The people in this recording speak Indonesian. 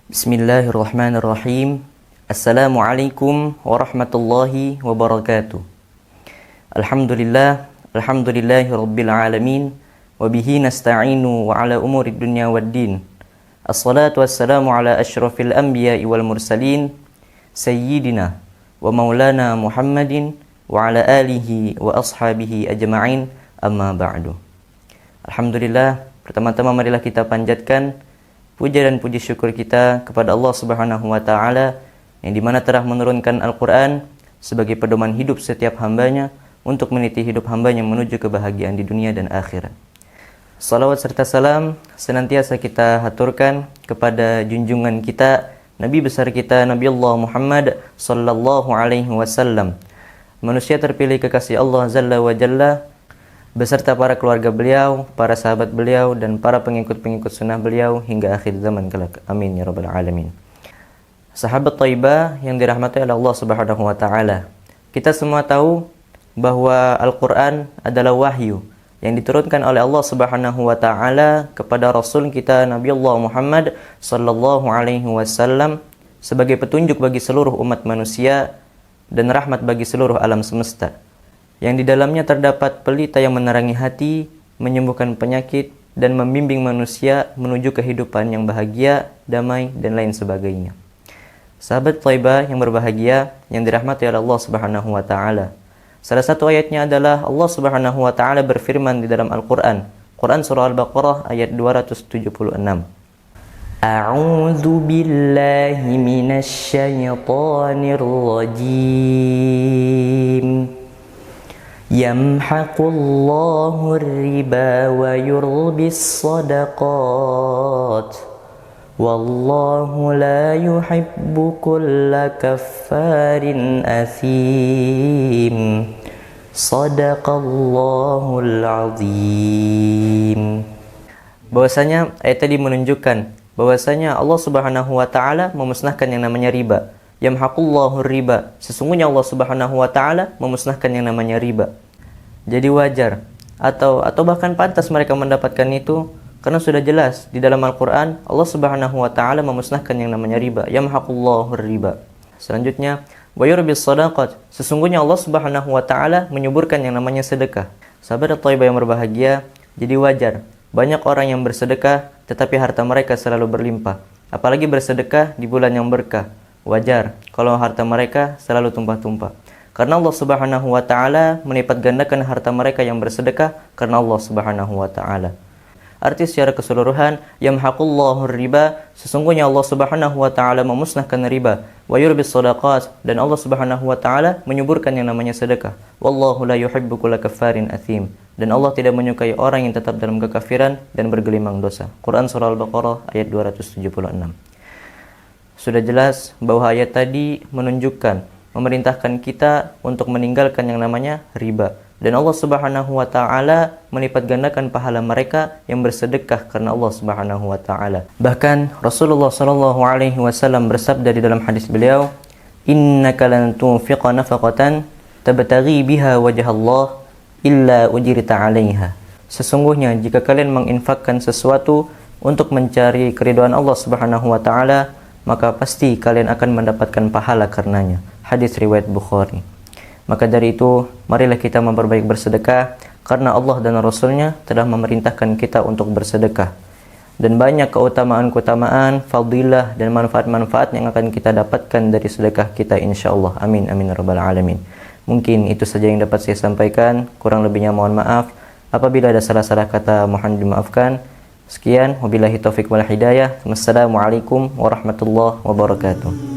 Bismillahirrahmanirrahim. Assalamualaikum warahmatullahi wabarakatuh. Alhamdulillahi rabbil alamin. Wabihi nasta'inu wa ala umurid dunya waddin. Assalatu wassalamu ala ashrafil anbiya'i wal mursalin, Sayyidina wa maulana Muhammadin wa ala alihi wa ashabihi ajma'in, amma ba'du. Alhamdulillah, pertama-tama marilah kita panjatkan puja dan puji syukur kita kepada Allah Subhanahu wa Ta'ala yang dimana telah menurunkan Al-Quran sebagai pedoman hidup setiap hambanya untuk meniti hidup hambanya menuju kebahagiaan di dunia dan akhirat. Salawat serta salam senantiasa kita haturkan kepada junjungan kita, Nabi besar kita, Nabi Allah Muhammad sallallahu alaihi wasallam, manusia terpilih kekasih Allah Jalla wa Jalla, beserta para keluarga beliau, para sahabat beliau, dan para pengikut-pengikut sunnah beliau hingga akhir zaman kelak. Amin ya rabbal alamin. Sahabat Thaibah yang dirahmati oleh Allah Subhanahu wa Ta'ala, kita semua tahu bahwa Al-Quran adalah wahyu yang diturunkan oleh Allah Subhanahu wa Ta'ala kepada Rasul kita Nabi Allah Muhammad sallallahu alaihi wasallam sebagai petunjuk bagi seluruh umat manusia dan rahmat bagi seluruh alam semesta, yang di dalamnya terdapat pelita yang menerangi hati, menyembuhkan penyakit, dan membimbing manusia menuju kehidupan yang bahagia, damai, dan lain sebagainya. Sahabat Thaibah yang berbahagia, yang dirahmati oleh Allah Subhanahu wa Ta'ala, salah satu ayatnya adalah Allah Subhanahu wa Ta'ala berfirman di dalam Al-Quran, Quran Surah Al-Baqarah ayat 276. A'udzu billahi minasy syaithanir rajim. Yamhaqullahu ar-riba wa yurbis sadaqat. Wallahu la yuhibbu kulla kaffarin athim. Sadaqallahul azim. Bahwasanya ayat tadi menunjukkan bahwasanya Allah Subhanahu wa Ta'ala memusnahkan yang namanya riba. Yamhaqullahu riba, sesungguhnya Allah Subhanahu wa Ta'ala memusnahkan yang namanya riba. Jadi wajar atau bahkan pantas mereka mendapatkan itu karena sudah jelas di dalam Al-Qur'an Allah Subhanahu wa Ta'ala memusnahkan yang namanya riba. Yamhaqullahu riba. Selanjutnya, wa yurbis sadaqat, sesungguhnya Allah Subhanahu wa Ta'ala menyuburkan yang namanya sedekah. Sahabat Thaibah yang berbahagia, jadi wajar banyak orang yang bersedekah tetapi harta mereka selalu berlimpah, apalagi bersedekah di bulan yang berkah. Wajar kalau harta mereka selalu tumpah-tumpah, karena Allah Subhanahu wa Ta'ala melipat gandakan harta mereka yang bersedekah karena Allah Subhanahu wa Ta'ala. Arti secara keseluruhan, yamhaqullahu riba, sesungguhnya Allah Subhanahu wa Ta'ala memusnahkan riba, wa yurbis sadaqat, dan Allah Subhanahu wa Ta'ala menyuburkan yang namanya sedekah. Wallahu la yuhibbu kulla kaffarin athim, dan Allah tidak menyukai orang yang tetap dalam kekafiran dan bergelimang dosa. Quran Surah Al-Baqarah ayat 276. Sudah jelas bahwa ayat tadi menunjukkan, memerintahkan kita untuk meninggalkan yang namanya riba. Dan Allah Subhanahu wa Ta'ala melipat gandakan pahala mereka yang bersedekah karena Allah Subhanahu wa Ta'ala. Bahkan Rasulullah sallallahu alaihi wasallam bersabda di dalam hadis beliau, "Innaka lan tunfiqa nafaqatan tabtaghi biha wajhallah illa ujirta 'alaiha." Sesungguhnya jika kalian menginfakkan sesuatu untuk mencari keridhaan Allah Subhanahu wa Ta'ala, maka pasti kalian akan mendapatkan pahala karenanya. Hadis riwayat Bukhari. Maka dari itu, marilah kita memperbaik bersedekah, karena Allah dan Rasulnya telah memerintahkan kita untuk bersedekah. Dan banyak keutamaan-keutamaan, fadilah, dan manfaat-manfaat yang akan kita dapatkan dari sedekah kita insyaAllah. Amin, amin, rabbal alamin. Mungkin itu saja yang dapat saya sampaikan, kurang lebihnya mohon maaf. Apabila ada salah-salah kata, mohon dimaafkan. Sekian, wabillahi taufiq wal hidayah. Wassalamualaikum warahmatullahi wabarakatuh.